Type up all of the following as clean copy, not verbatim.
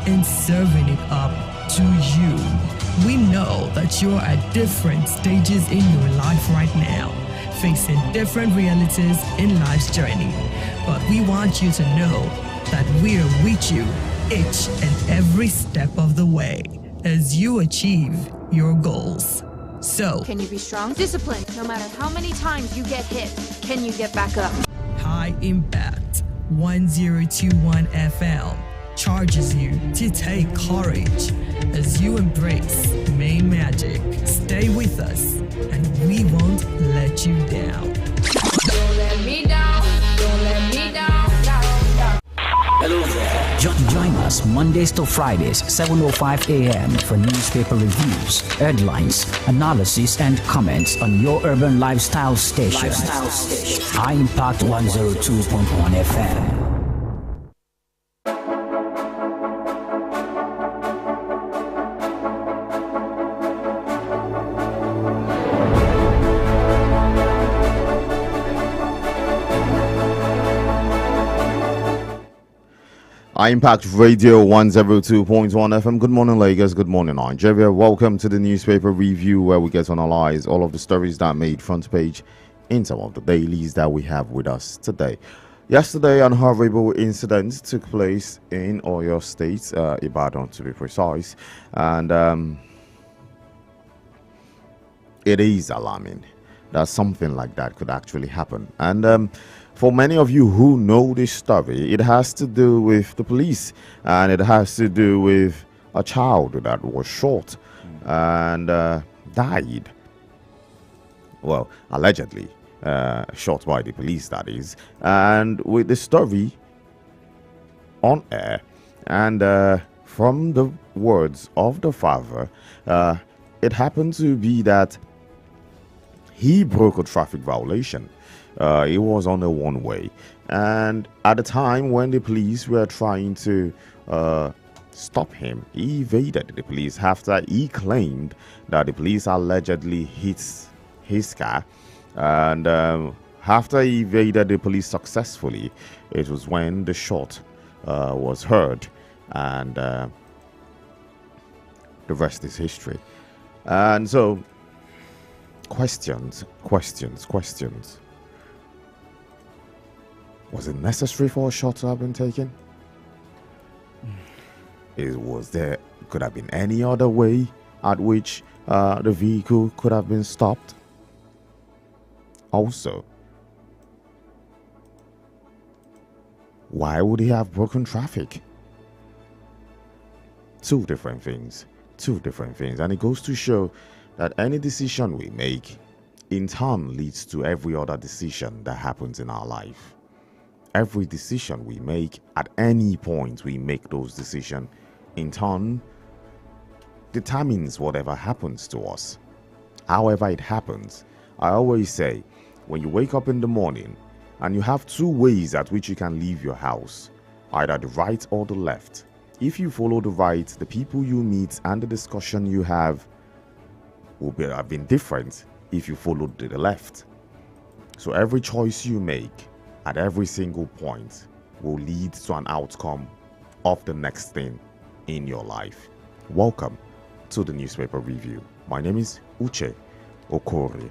and serving it up to you. We know that you're at different stages in your life right now, facing different realities in life's journey. But we want you to know that we're with you each and every step of the way as you achieve your goals. So, can you be strong? Disciplined. No matter how many times you get hit, can you get back up? High Impact 1021 FM charges you to take courage as you embrace Main Magic. Stay with us and we won't let you down. Don't let me down. Don't let me down. Hello there. Join us Mondays to Fridays, 7:05 a.m. for newspaper reviews, headlines, analysis, and comments on your urban lifestyle station. High Impact 102.1 FM. Impact Radio 102.1 FM. Good morning, Lagos. Good morning, Nigeria. Welcome to the newspaper review, where we get to analyze all of the stories that made front page in some of the dailies that we have with us today. Yesterday, an horrible incident took place in Oyo State, Ibadan to be precise, and it is alarming that something like that could actually happen. And for many of you who know this story, it has to do with the police, and it has to do with a child that was shot and died. Well, allegedly shot by the police, that is. And with the story on air, and from the words of the father, it happened to be that he broke a traffic violation. It was on a one-way, and at the time when the police were trying to stop him, he evaded the police after he claimed that the police allegedly hit his car. And after he evaded the police successfully, it was when the shot was heard, and the rest is history. And so, questions. Was it necessary for a shot to have been taken? Could have been any other way at which the vehicle could have been stopped? Also, why would he have broken traffic? Two different things. And it goes to show that any decision we make in turn leads to every other decision that happens in our life. Every decision we make, at any point we make those decisions, in turn determines whatever happens to us. However it happens, I always say, when you wake up in the morning and you have two ways at which you can leave your house, either the right or the left. If you follow the right, the people you meet and the discussion you have will have been different if you followed the left. So every choice you make at every single point will lead to an outcome of the next thing in your life. Welcome to the newspaper review. My name is Uche Okori.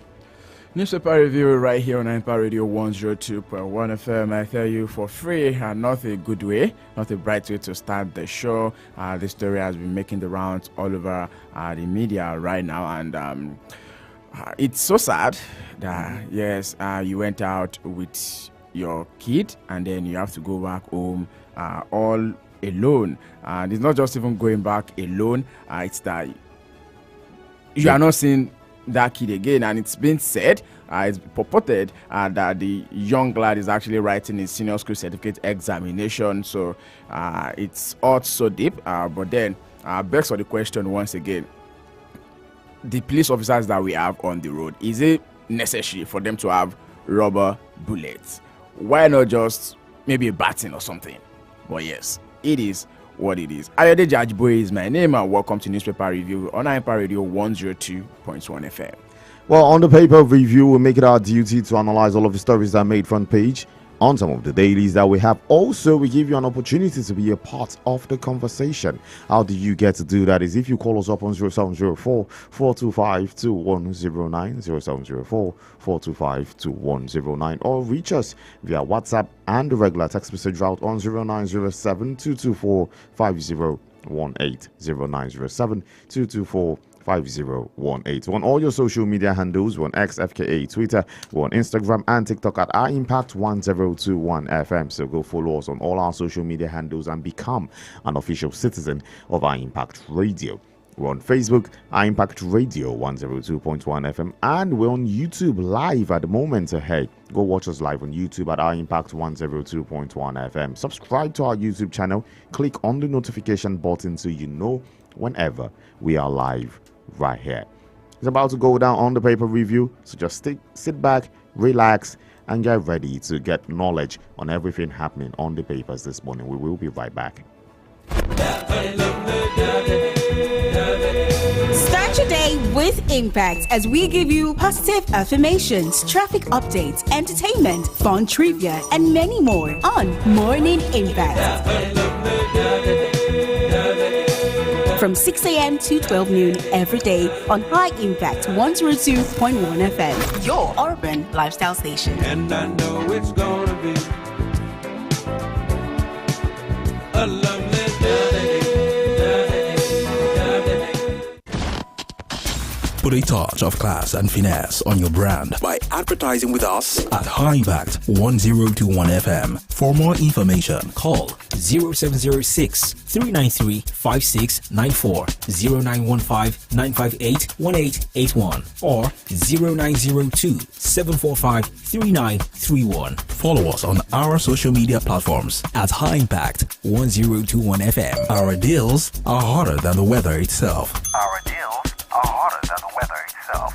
Newspaper review right here on Impact Radio 102.1 FM. I tell you for free, and not a good way, not a bright way to start the show. The story has been making the rounds all over the media right now, and it's so sad that yes, you went out with your kid and then you have to go back home all alone. And it's not just even going back alone, it's that you are not seeing that kid again. And it's been said, it's purported that the young lad is actually writing his senior school certificate examination. So it's all so deep, but then begs for the question once again, the police officers that we have on the road, is it necessary for them to have rubber bullets? Why not just maybe a baton or something? But yes, it is what it is. Ayode Jajboy is my name, and welcome to Newspaper Review on Impact Radio 102.1 FM. Well, on the paper review, we make it our duty to analyze all of the stories that made front page on some of the dailies that we have. Also, we give you an opportunity to be a part of the conversation. How do you get to do that? Is if you call us up on 0704 425 2109, 0704 425 2109, or reach us via WhatsApp and the regular text message route on 0907 224 5018, 0907 224 5018. On all your social media handles, we're on X, FKA, Twitter, we're on Instagram and TikTok at impact1021FM. So go follow us on all our social media handles and become an official citizen of iMpact Radio. We're on Facebook, iMpact Radio 102.1 FM, and we're on YouTube live at the moment. So hey, go watch us live on YouTube at iMpact 102.1 FM. Subscribe to our YouTube channel, click on the notification button so you know whenever we are live right here. It's about to go down on the paper review, so just sit back, relax, and get ready to get knowledge on everything happening on the papers this morning. We will be right back. Start your day with Impact as we give you positive affirmations, traffic updates, entertainment, fun trivia, and many more on Morning Impact. From 6 a.m. to 12 noon every day on High Impact 102.1 FM, your urban lifestyle station. And I know it's gonna be a lovely day. Put a touch of class and finesse on your brand by advertising with us at High Impact 1021 FM. For more information, call 0706 393 5694, 0915 958 1881, or 0902 745 3931. Follow us on our social media platforms at High Impact 1021 FM. Our deals are hotter than the weather itself. Our deals are hotter than the weather itself.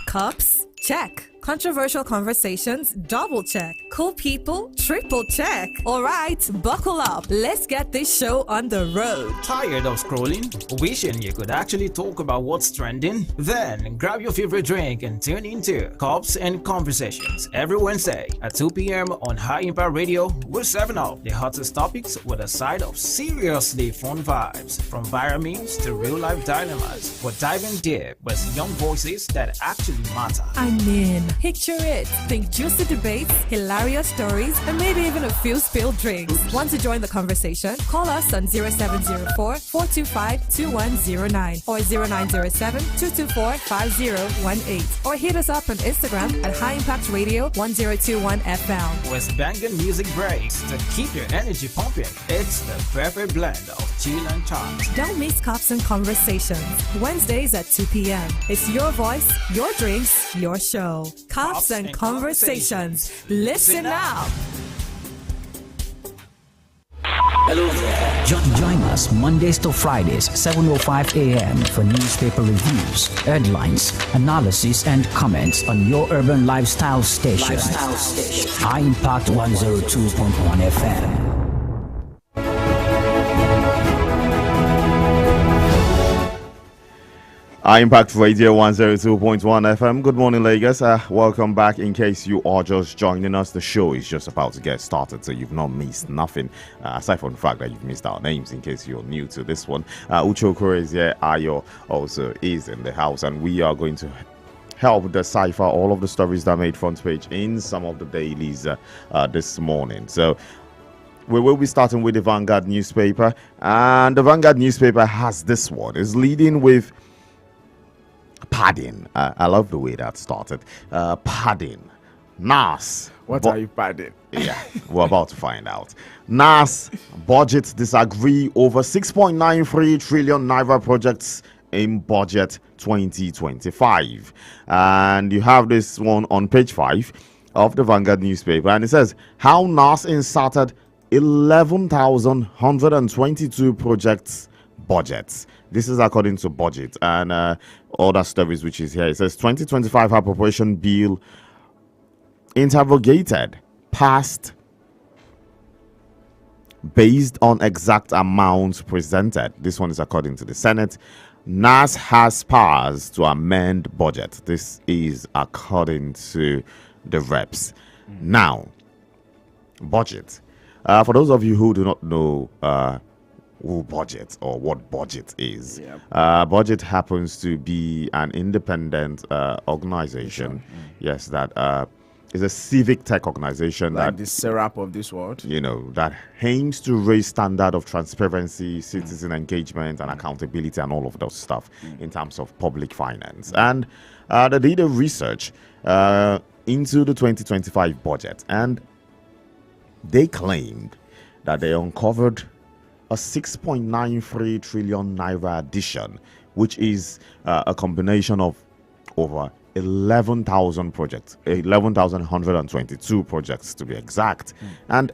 Cups? Check. Controversial conversations? Double check. Cool people? Triple check. All right, buckle up. Let's get this show on the road. Tired of scrolling? Wishing you could actually talk about what's trending? Then grab your favorite drink and tune into Cups and Conversations every Wednesday at 2 p.m. on High Impact Radio. We're serving up the hottest topics with a side of seriously fun vibes, from viral memes to real-life dilemmas. We're diving deep with young voices that actually matter. I mean, picture it. Think juicy debates, hilarious stories, and maybe even a few spilled drinks. Want to join the conversation? Call us on 0704 425 2109 or 0907 224 5018, or hit us up on Instagram at High Impact Radio 1021 FM. With banging music breaks to keep your energy pumping, it's the perfect blend of chill and charm. Don't miss Cups and Conversations, Wednesdays at 2 p.m. It's your voice, your drinks, your show. Cups and Conversations. Listen up. Hello there. Join us Mondays to Fridays, 7:05 a.m. for newspaper reviews, headlines, analysis, and comments on your urban lifestyle station. High Impact 102.1 FM. iMpact Radio 102.1 FM. Good morning, Lagos. Welcome back. In case you are just joining us, the show is just about to get started, so you've not missed nothing, aside from the fact that you've missed our names in case you're new to this one. Ucho Kure is here. Ayo also is in the house, and we are going to help decipher all of the stories that made front page in some of the dailies this morning. So we will be starting with the Vanguard newspaper, and the Vanguard newspaper has this one. It's leading with padding. I love the way that started. Padding. NAS. What are you padding? Yeah, we're about to find out. NAS budget disagree over 6.93 trillion naira projects in budget 2025. And you have this one on page 5 of the Vanguard newspaper, and it says how NAS inserted 11,122 projects budgets. This is according to budget and other stories which is here. It says 2025 appropriation bill interrogated, passed based on exact amounts presented. This one is according to the Senate. NAS has powers to amend budget. This is according to the reps. Now, budget. For those of you who do not know who budget or what budget is, budget happens to be an independent organization. Yes, that is a civic tech organization, like that the syrup of this world, that aims to raise standard of transparency, citizen engagement, and accountability, and all of those stuff in terms of public finance. And they did a research into the 2025 budget, and they claimed that they uncovered a 6.93 trillion naira addition, which is a combination of over 11,000 projects, 11,122 projects to be exact. And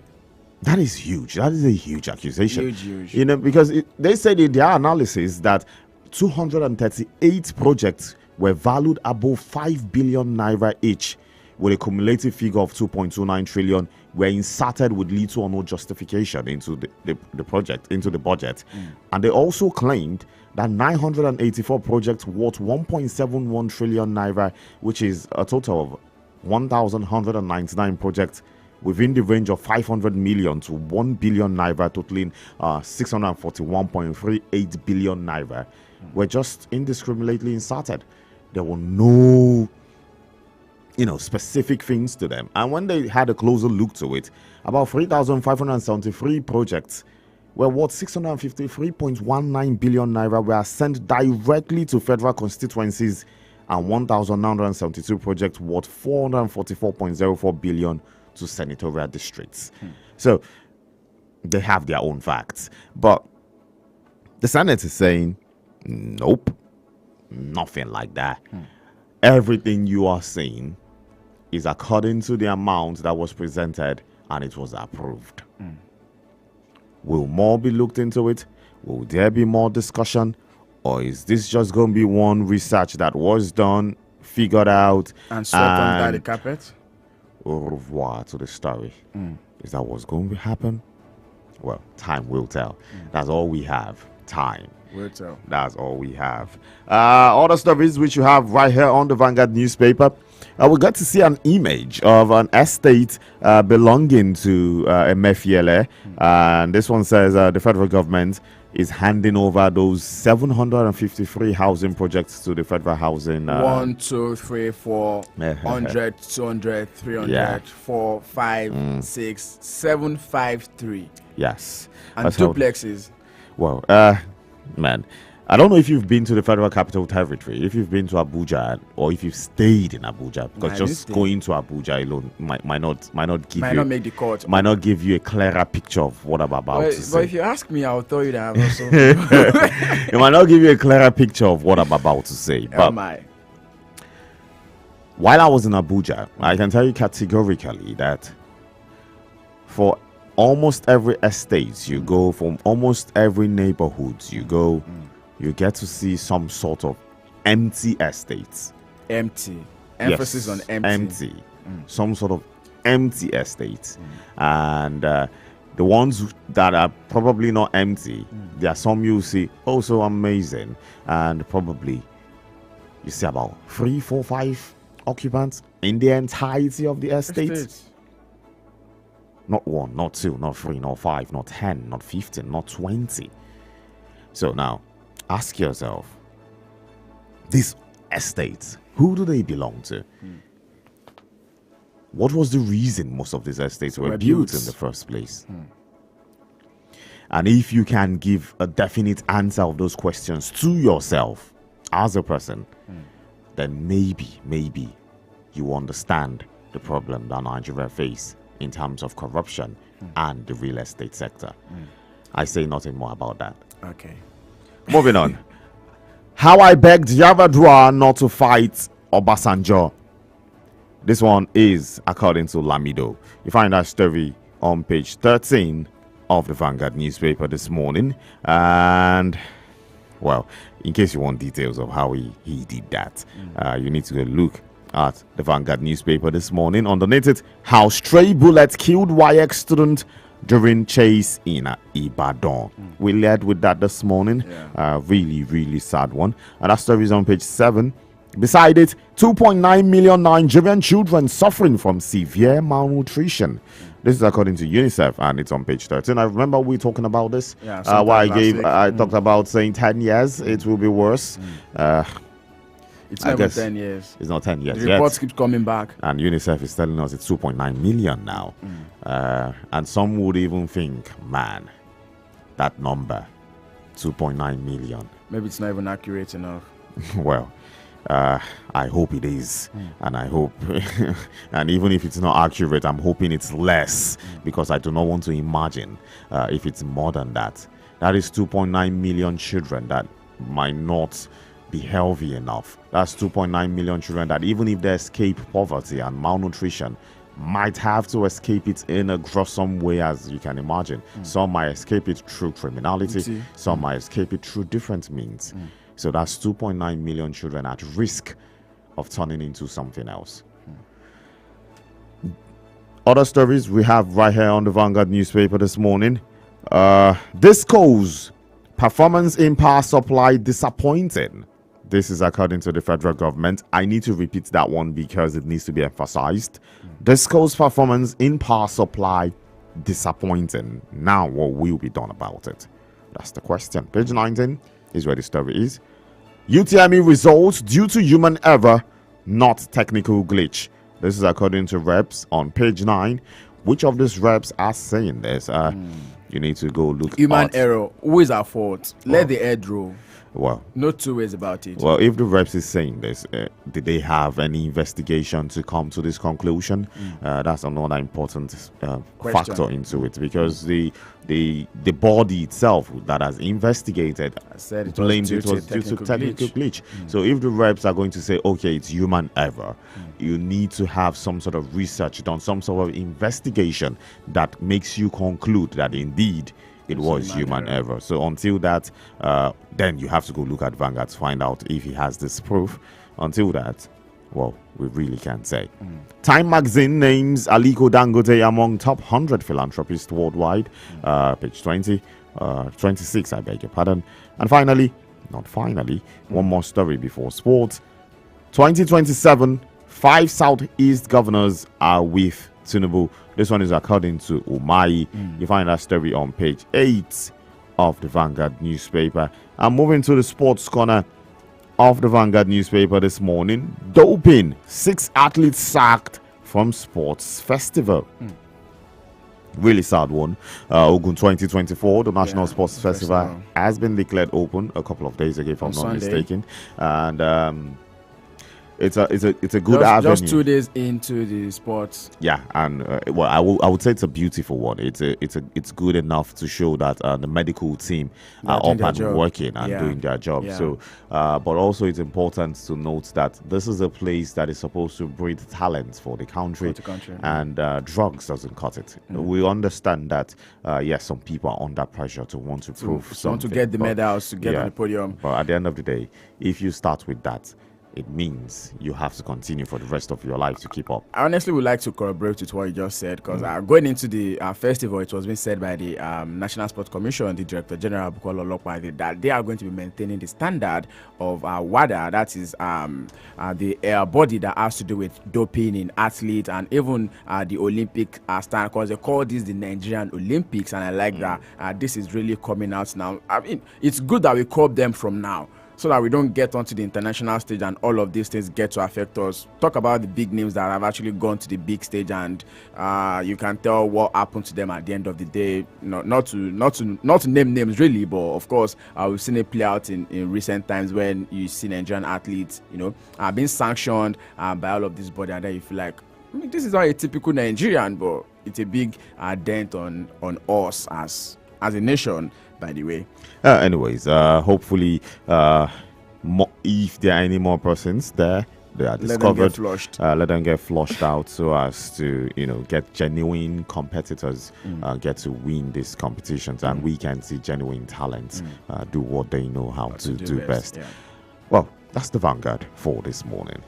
that is huge. That is a huge accusation. Huge. Because they said in their analysis that 238 projects were valued above 5 billion naira each, with a cumulative figure of 2.29 trillion were inserted with little or no justification into the project, into the budget. And they also claimed that 984 projects worth 1.71 trillion naira, which is a total of 1,199 projects within the range of 500 million to 1 billion naira, totaling 641.38 billion naira, were just indiscriminately inserted. There were no specific things to them. And when they had a closer look to it, about 3,573 projects were worth 653.19 billion naira were sent directly to federal constituencies, and 1,972 projects worth 444.04 billion to senatorial districts. So they have their own facts. But the Senate is saying, nope, nothing like that. Everything you are saying is according to the amount that was presented, and it was approved. Will more be looked into it? Will there be more discussion? Or is this just going to be one research that was done, figured out, and swept under the carpet? Au revoir to the story. Is that what's going to happen? Well, time will tell. That's all we have. Time. Will tell. That's all we have. Other stories which you have right here on the Vanguard newspaper. We got to see an image of an estate belonging to Emefiele. And this one says the federal government is handing over those 753 housing projects to the federal housing. 1, 2, 3, 4, 100, 200, 300, 4, 5, 6, 7, 5, 3. Yes. And duplexes. Well, man, I don't know if you've been to the Federal Capital Territory, if you've been to Abuja, or if you've stayed in Abuja, because just going to Abuja alone might not make the cut. Might not give you a clearer picture of what I'm about to say. But if you ask me, I'll tell you that. Also it might not give you a clearer picture of what I'm about to say. But while I was in Abuja, I can tell you categorically that for almost every estate you go, from almost every neighborhood you go, you get to see some sort of empty estates. Empty. Emphasis on empty. Empty. Some sort of empty estates. And the ones that are probably not empty, there are some you see, oh, so amazing. And probably you see about 3, 4, 5 occupants in the entirety of the estate. Not 1, not 2, not 3, not 5, not 10, not 15, not 20. So now, ask yourself, these estates, who do they belong to? What was the reason most of these estates were built in the first place? And if you can give a definite answer of those questions to yourself as a person, then maybe you understand the problem that Nigeria face in terms of corruption and the real estate sector. I say nothing more about that. Okay. Moving on. How I begged Yar'Adua not to fight Obasanjo. This one is according to Lamido. You find that story on page 13 of the Vanguard newspaper this morning. And, well, in case you want details of how he did that, you need to go look at the Vanguard newspaper this morning. Underneath it, how stray bullets killed WAEC student during chase in Ibadan. We led with that this morning. Really, really sad one. And that story is on page 7. Beside it, 2.9 million Nigerian children suffering from severe malnutrition. This is according to UNICEF, and it's on page 13. I remember we talking about this. I talked about saying 10 years it will be worse. It's not 10 years. It's not 10 years. The reports keep coming back. And UNICEF is telling us it's 2.9 million now. And some would even think, man, that number, 2.9 million. Maybe it's not even accurate enough. Well, I hope it is. And I hope, and even if it's not accurate, I'm hoping it's less, because I do not want to imagine if it's more than that. That is 2.9 million children that might not be healthy enough. That's 2.9 million children that, even if they escape poverty and malnutrition, might have to escape it in a gruesome way, as you can imagine. Some might escape it through criminality, some might escape it through different means. So that's 2.9 million children at risk of turning into something else. Other stories we have right here on the Vanguard newspaper this morning. Disco's performance in power supply disappointing. This is according to the federal government. I need to repeat that one because it needs to be emphasized. Disco's performance in power supply disappointing. Now, what will be done about it? That's the question. Page 19 is where the story is. UTME results due to human error, not technical glitch. This is according to reps on page 9. Which of these reps are saying this? You need to go look. Human error. Who is at fault? Let the air draw. Well, no two ways about it. Well, if the reps is saying this, did they have any investigation to come to this conclusion? That's another important factor into it, because the body itself that has investigated blamed it was due to technical glitch. So if the reps are going to say, okay, it's human error, you need to have some sort of research done, some sort of investigation that makes you conclude that indeed it was human error. So until that, then you have to go look at Vanguard to find out if he has this proof. Until that, well, we really can't say. Time magazine names Aliko Dangote among top 100 philanthropists worldwide. Page 26, I beg your pardon. And finally, one more story before sports. 2027, 5 Southeast governors are with Tinubu. This one is according to Umayi. You find that story on page 8 of the Vanguard newspaper. I'm moving to the sports corner of the Vanguard newspaper this morning. Doping. 6 athletes sacked from sports festival. Really sad one. Ogun 2024, the National Sports Festival, has been declared open a couple of days ago, if I'm not mistaken. And it's a good avenue. Just 2 days into the sports. Yeah, and well, I would say it's a beautiful one. It's good enough to show that the medical team are up and working and doing their job. So, but also it's important to note that this is a place that is supposed to breed talent for the country, and drugs doesn't cut it. We understand that yes, some people are under pressure to want to prove something, want to get the medals, to get on the podium. But at the end of the day, if you start with that, it means you have to continue for the rest of your life to keep up. I honestly would like to corroborate with what you just said, because going into the festival, it was being said by the National Sports Commission, the Director General Bukola Olokpade, that they are going to be maintaining the standard of WADA, that is the body that has to do with doping in athletes, and even the Olympic standard, because they call this the Nigerian Olympics, and I like that this is really coming out now. I mean, it's good that we curb them from now, so that we don't get onto the international stage and all of these things get to affect us. Talk about the big names that have actually gone to the big stage, and you can tell what happened to them at the end of the day. Not to name names really, but of course we've seen it play out in recent times when you see Nigerian athletes, being sanctioned by all of this body, and then you feel like, I mean, this is not a typical Nigerian, but it's a big dent on us as a nation, by the way. Anyways, hopefully, if there are any more persons there, they are discovered. Let them get flushed out, so as to get genuine competitors, get to win these competitions, and we can see genuine talents do what they know how to do best. Well, that's the Vanguard for this morning.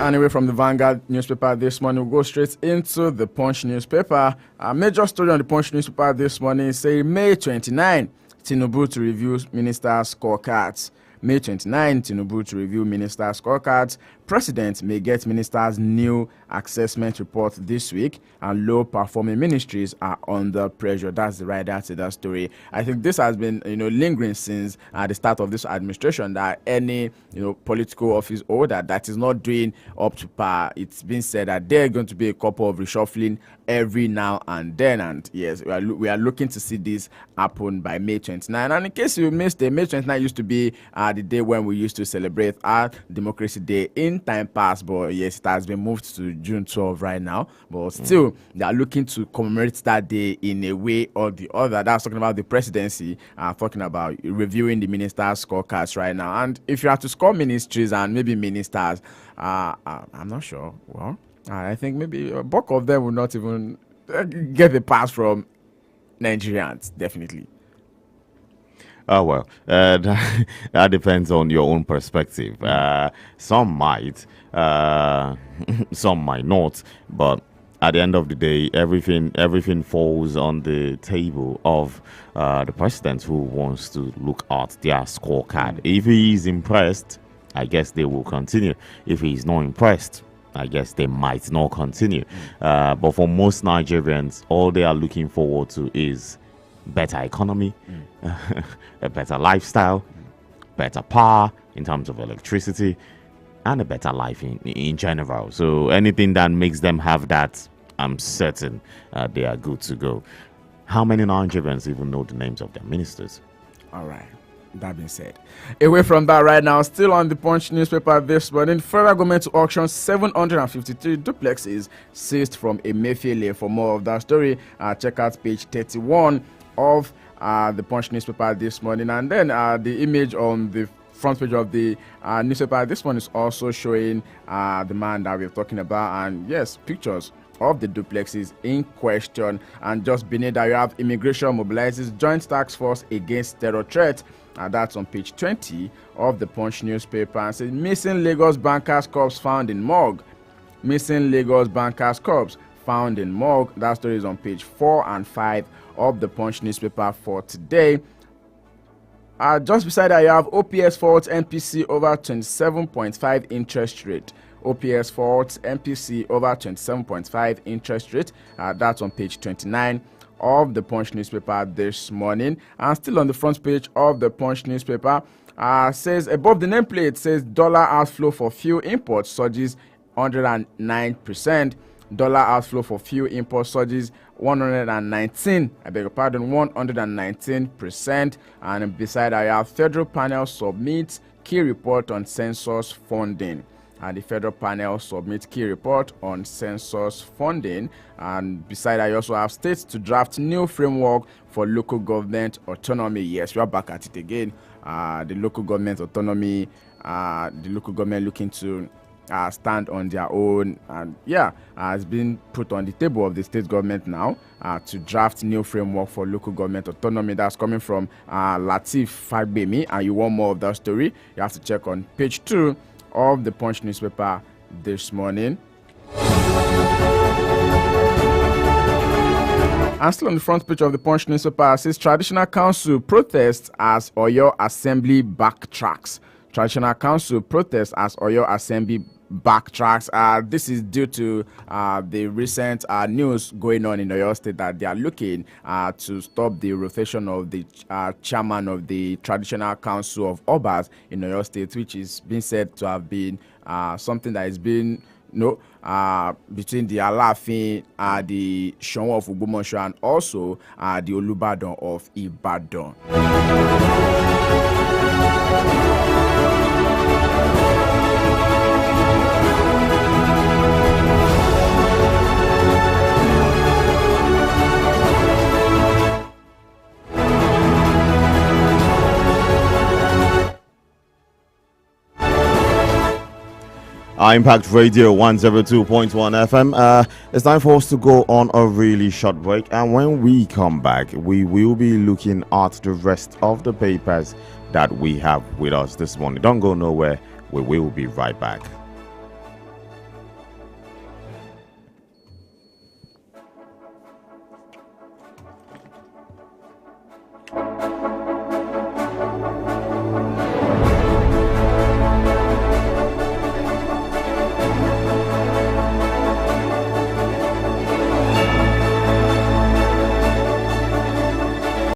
Anyway, from the Vanguard newspaper this morning, we'll go straight into the Punch newspaper. A major story on the Punch newspaper this morning say May 29, Tinubu to review ministers' scorecards. May 29, Tinubu to review ministers' scorecards. President may get ministers' new assessment report this week, and low-performing ministries are under pressure. That's the rider to that story. I think this has been, lingering since the start of this administration, that any, political office holder that is not doing up to par, it's been said that there are going to be a couple of reshuffling every now and then. And yes, we are looking to see this happen by May 29. And in case you missed it, May 29 used to be the day when we used to celebrate our Democracy Day in time past, but yes, it has been moved to June 12 right now. But still, they are looking to commemorate that day in a way or the other. That's talking about the presidency, talking about reviewing the ministers' scorecards right now. And if you have to score ministries and maybe ministers, I'm not sure. Well, I think maybe a bulk of them will not even get the pass from Nigerians, definitely. Oh, well, that depends on your own perspective. Some might, some might not, but at the end of the day, everything falls on the table of the president who wants to look at their scorecard. If he is impressed, I guess they will continue. If he is not impressed, I guess they might not continue. But for most Nigerians, all they are looking forward to is better economy, a better lifestyle, better power in terms of electricity, and a better life in general. So anything that makes them have that, I'm certain they are good to go. How many Nigerians even know the names of their ministers? All right. That being said, away from that right now, still on the Punch newspaper this morning, federal government to auction 753 duplexes seized from Emefiele. For more of that story, check out page 31 of the Punch newspaper this morning. And then the image on the front page of the newspaper this one is also showing the man that we're talking about, and yes, pictures of the duplexes in question. And just beneath that, you have immigration mobilizes joint task force against terror threat. That's on page 20 of the Punch newspaper. And says missing Lagos bankers corpse found in morgue. Missing Lagos bankers corpse found in morgue. That story is on page 4 and 5 of the Punch newspaper for today. Just beside that, you have OPS faults MPC over 27.5 interest rate. OPS faults MPC over 27.5 interest rate. That's on page 29 of the Punch newspaper this morning. And still on the front page of the Punch newspaper, says above the nameplate says dollar outflow for fuel imports surges 109%. Dollar outflow for fuel imports surges 119%. And beside that, I have federal panel submits key report on census funding. And the federal panel submits key report on census funding. And beside that, you also have states to draft new framework for local government autonomy. Yes, we are back at it again. The local government autonomy, the local government looking to stand on their own, and has been put on the table of the state government now to draft new framework for local government autonomy. That's coming from Latif Fagbemi. And you want more of that story, you have to check on page 2 of the Punch newspaper this morning. And still on the front page of the Punch newspaper, says traditional council protests as Oyo Assembly backtracks. Traditional council protests as Oyo Assembly backtracks. This is due to the recent news going on in Oyo State that they are looking to stop the rotation of the chairman of the traditional council of Obas in Oyo State, which is being said to have been something that has been between the Alafin, the Shonwo of Ogbomoso, and also the Olubadan of Ibadan. Impact Radio 102.1 FM. It's time for us to go on a really short break, and when we come back, we will be looking at the rest of the papers that we have with us this morning. Don't go nowhere. We will be right back.